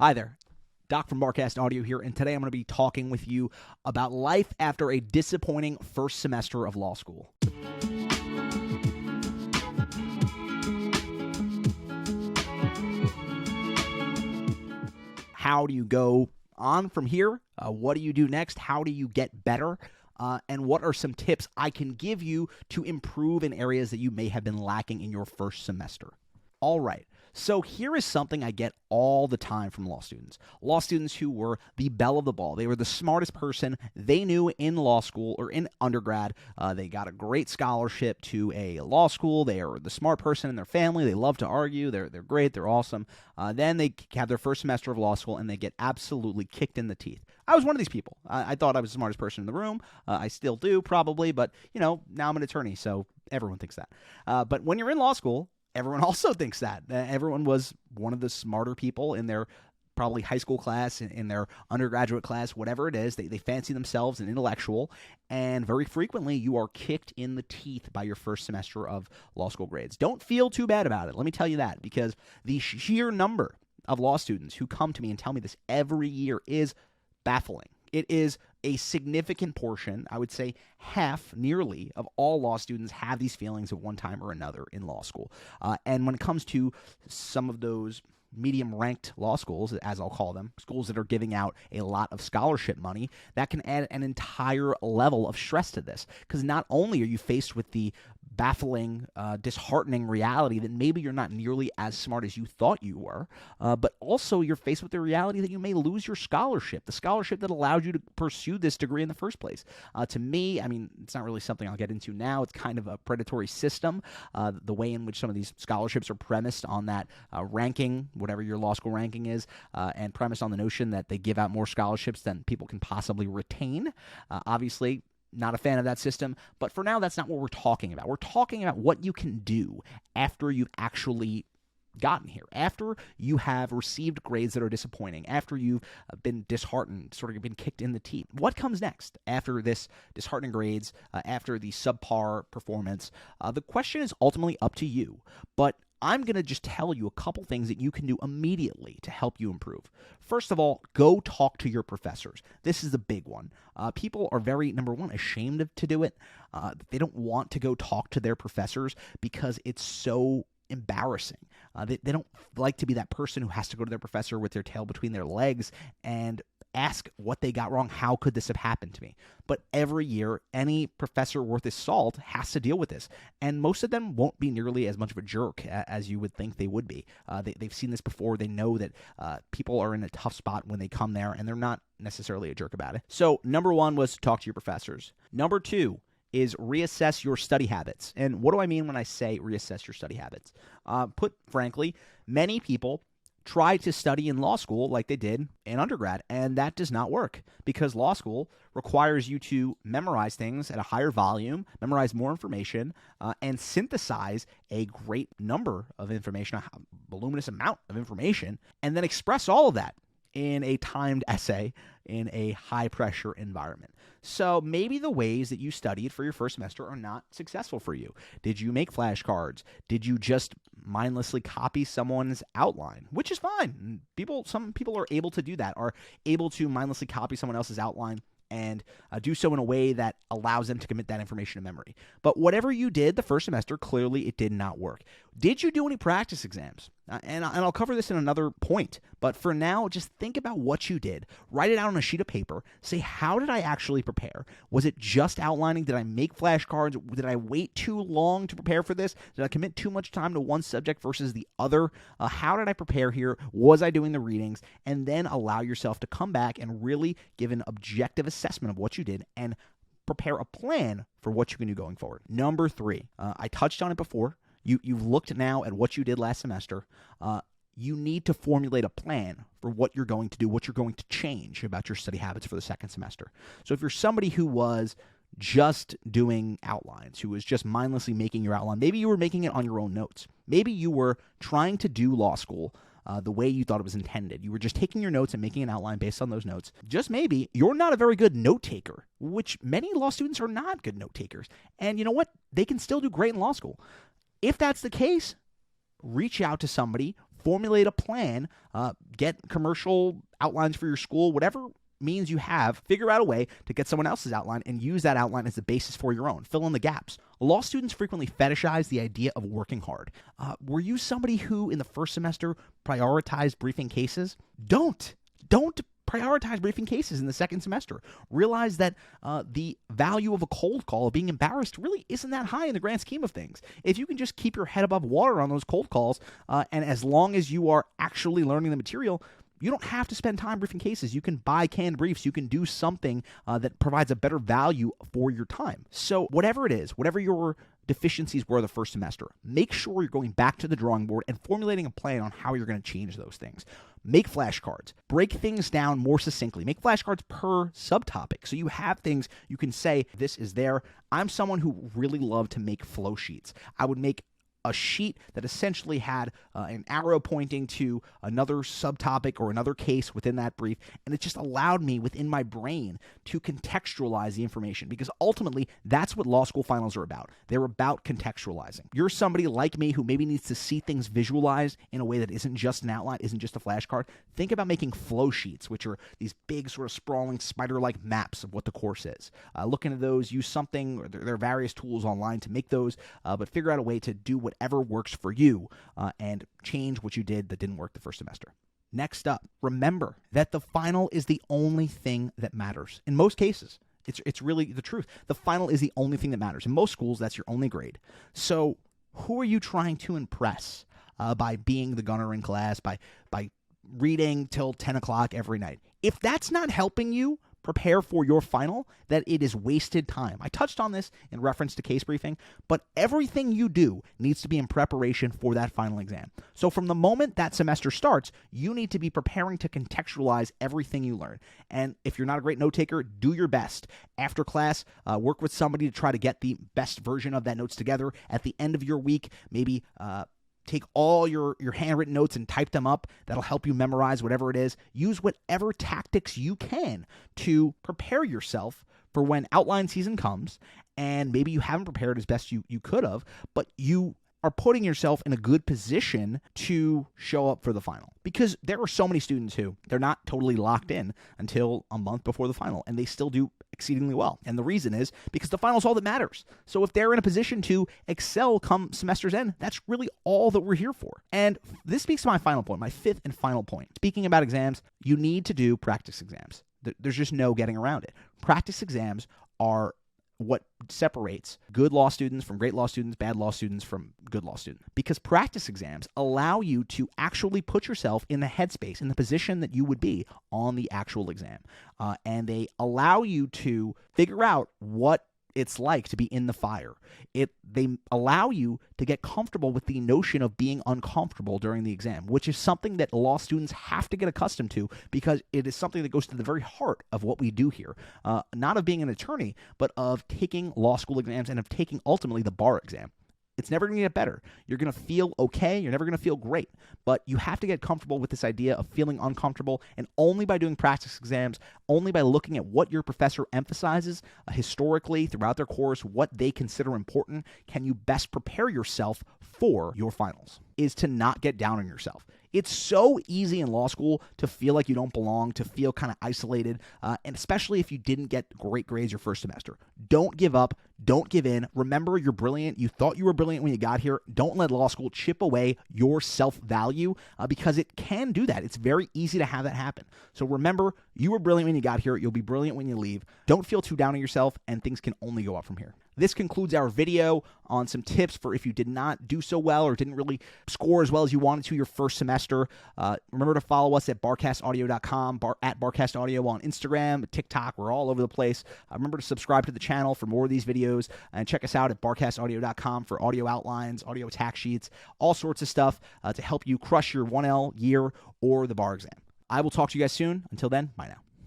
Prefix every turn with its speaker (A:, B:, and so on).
A: Hi there, Doc from Barcast Audio here, and today I'm going to be talking with you about life after a disappointing first semester of law school. How do you go on from here? What do you do next? How do you get better? And what are some tips I can give you to improve in areas that you may have been lacking in your first semester? All right. So here is something I get all the time from law students who were the belle of the ball. They were the smartest person they knew in law school or in undergrad. They got a great scholarship to a law school. They are the smart person in their family. They love to argue. They're great. They're awesome. Then they have their first semester of law school and they get absolutely kicked in the teeth. I was one of these people. I thought I was the smartest person in the room. I still do probably, but now I'm an attorney, so everyone thinks that. But when you're in law school, everyone also thinks that. Everyone was one of the smarter people in their probably high school class, in their undergraduate class, whatever it is. They fancy themselves an intellectual, and very frequently you are kicked in the teeth by your first semester of law school grades. Don't feel too bad about it. Let me tell you that, because the sheer number of law students who come to me and tell me this every year is baffling. It is a significant portion, I would say half nearly, of all law students have these feelings at one time or another in law school. And when it comes to some of those medium-ranked law schools, as I'll call them, schools that are giving out a lot of scholarship money, that can add an entire level of stress to this. Because not only are you faced with the baffling, disheartening reality that maybe you're not nearly as smart as you thought you were, but also you're faced with the reality that you may lose your scholarship, the scholarship that allowed you to pursue this degree in the first place. To me, I mean, it's not really something I'll get into now. It's kind of a predatory system, the way in which some of these scholarships are premised on that ranking, whatever your law school ranking is, and premised on the notion that they give out more scholarships than people can possibly retain. Obviously, not a fan of that system, but for now, that's not what we're talking about. We're talking about what you can do after you've actually gotten here, after you have received grades that are disappointing, after you've been disheartened, sort of been kicked in the teeth. What comes next after this disheartening grades, after the subpar performance? The question is ultimately up to you, but I'm going to just tell you a couple things that you can do immediately to help you improve. First of all, go talk to your professors. This is the big one. People are very, number one, ashamed to do it. They don't want to go talk to their professors because it's so embarrassing. They don't like to be that person who has to go to their professor with their tail between their legs and ask what they got wrong. How could this have happened to me? But every year, any professor worth his salt has to deal with this. And most of them won't be nearly as much of a jerk as you would think they would be. They've seen this before. They know that people are in a tough spot when they come there, and they're not necessarily a jerk about it. So number one was to talk to your professors. Number two is reassess your study habits. And what do I mean when I say reassess your study habits? Put frankly, many people try to study in law school like they did in undergrad, and that does not work because law school requires you to memorize things at a higher volume, memorize more information, and synthesize a great number of information, a voluminous amount of information, and then express all of that in a timed essay in a high-pressure environment. So maybe the ways that you studied for your first semester are not successful for you. Did you make flashcards? Did you just mindlessly copy someone's outline? Which is fine. Some people are able to do that, are able to mindlessly copy someone else's outline and do so in a way that allows them to commit that information to memory. But whatever you did the first semester, clearly it did not work. Did you do any practice exams? And I'll cover this in another point, but for now, just think about what you did. Write it out on a sheet of paper. Say, how did I actually prepare? Was it just outlining? Did I make flashcards? Did I wait too long to prepare for this? Did I commit too much time to one subject versus the other? How did I prepare here? Was I doing the readings? And then allow yourself to come back and really give an objective assessment of what you did and prepare a plan for what you can do going forward. Number three, I touched on it before. You've looked now at what you did last semester. You need to formulate a plan for what you're going to do, what you're going to change about your study habits for the second semester. So if you're somebody who was just doing outlines, who was just mindlessly making your outline, maybe you were making it on your own notes. Maybe you were trying to do law school the way you thought it was intended. You were just taking your notes and making an outline based on those notes. Just maybe you're not a very good note taker, which many law students are not good note takers. And you know what? They can still do great in law school. If that's the case, reach out to somebody formulate a plan, get commercial outlines for your school, whatever means you have, figure out a way to get someone else's outline and use that outline as the basis for your own. Fill in the gaps. Law students frequently fetishize the idea of working hard. Were you somebody who in the first semester prioritized briefing cases? Don't prioritize briefing cases in the second semester. Realize that the value of a cold call, of being embarrassed, really isn't that high in the grand scheme of things. If you can just keep your head above water on those cold calls, and as long as you are actually learning the material, you don't have to spend time briefing cases. You can buy canned briefs. You can do something that provides a better value for your time. So whatever it is, whatever your deficiencies were the first semester, make sure you're going back to the drawing board and formulating a plan on how you're going to change those things. Make flashcards. Break things down more succinctly. Make flashcards per subtopic. So you have things you can say, this is there. I'm someone who really loved to make flow sheets. I would make a sheet that essentially had an arrow pointing to another subtopic or another case within that brief, and it just allowed me within my brain to contextualize the information, because ultimately that's what law school finals are about. They're about contextualizing. You're somebody like me who maybe needs to see things visualized in a way that isn't just an outline, isn't just a flashcard. Think about making flow sheets, which are these big sort of sprawling spider-like maps of what the course is. Look into those, use something, or there are various tools online to make those, but figure out a way to do whatever works for you and change what you did that didn't work the first semester. Next up, remember that the final is the only thing that matters. In most cases, it's really the truth. The final is the only thing that matters. In most schools, that's your only grade. So who are you trying to impress by being the gunner in class, by reading till 10 o'clock every night? If that's not helping you prepare for your final, that it is wasted time. I touched on this in reference to case briefing, but everything you do needs to be in preparation for that final exam. So from the moment that semester starts, you need to be preparing to contextualize everything you learn. And if you're not a great note taker, do your best. After class, work with somebody to try to get the best version of that notes together. At the end of your week, maybe take all your handwritten notes and type them up. That'll help you memorize whatever it is. Use whatever tactics you can to prepare yourself for when outline season comes, and maybe you haven't prepared as best you could have, but you are putting yourself in a good position to show up for the final. Because there are so many students who they're not totally locked in until a month before the final, and they still do exceedingly well. And the reason is because the final is all that matters. So if they're in a position to excel come semester's end, that's really all that we're here for. And this speaks to my final point, my fifth and final point. Speaking about exams, you need to do practice exams. There's just no getting around it. Practice exams are what separates good law students from great law students, bad law students from good law students. Because practice exams allow you to actually put yourself in the headspace, in the position that you would be on the actual exam. And they allow you to figure out what it's like to be in the fire. They allow you to get comfortable with the notion of being uncomfortable during the exam, which is something that law students have to get accustomed to, because it is something that goes to the very heart of what we do here. Not of being an attorney, but of taking law school exams and of taking ultimately the bar exam. It's never going to get better. You're going to feel okay. You're never going to feel great. But you have to get comfortable with this idea of feeling uncomfortable. And only by doing practice exams, only by looking at what your professor emphasizes historically throughout their course, what they consider important, can you best prepare yourself for your finals. Is to not get down on yourself. It's so easy in law school to feel like you don't belong, to feel kind of isolated, and especially if you didn't get great grades your first semester. Don't give up. Don't give in. Remember, you're brilliant. You thought you were brilliant when you got here. Don't let law school chip away your self-value, because it can do that. It's very easy to have that happen. So remember, you were brilliant when you got here. You'll be brilliant when you leave. Don't feel too down on yourself, and things can only go up from here. This concludes our video on some tips for if you did not do so well or didn't really score as well as you wanted to your first semester. Remember to follow us at barcastaudio.com, at barcastaudio on Instagram, TikTok. We're all over the place. Remember to subscribe to the channel for more of these videos, and check us out at barcastaudio.com for audio outlines, audio attack sheets, all sorts of stuff to help you crush your 1L year or the bar exam. I will talk to you guys soon. Until then, bye now.